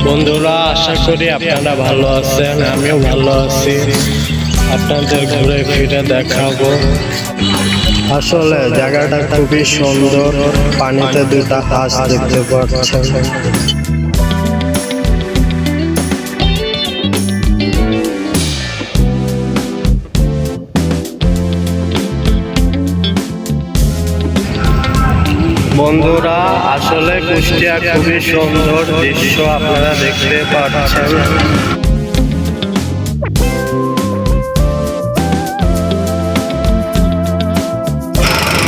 বন্ধুরা, আশা করি আপনারা ভালো আছেন, আমিও ভালো আছি। আপনাদের ঘুরে ফিরে দেখাবো। আসলে জায়গাটা খুবই সুন্দর। পানিতে দুটা হাঁস দেখতে পাচ্ছেন। বন্ধুরা, আসলে কুষ্টিয়া খুবই সুন্দর দৃশ্য আপনারা দেখতে পাচ্ছেন।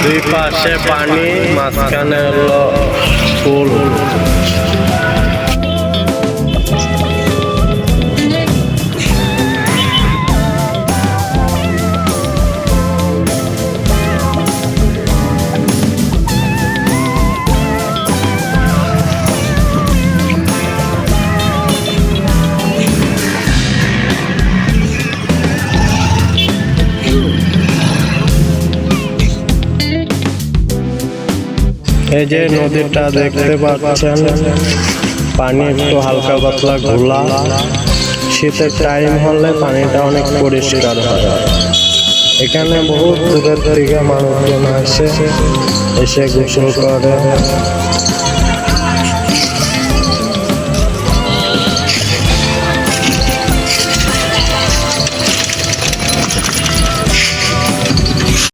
দুই পাশে পানি, মাঝখানে হলো ফুল। এই যে নদীটা দেখতে পাচ্ছেন, পানি একটু হালকা পাতলা ঘোলা। শীতের টাইম হলে পানিটা অনেক পরিষ্কার হয়। এখানে বহুত দূরের থেকে মানুষজন আসে, এসে গোসল করে।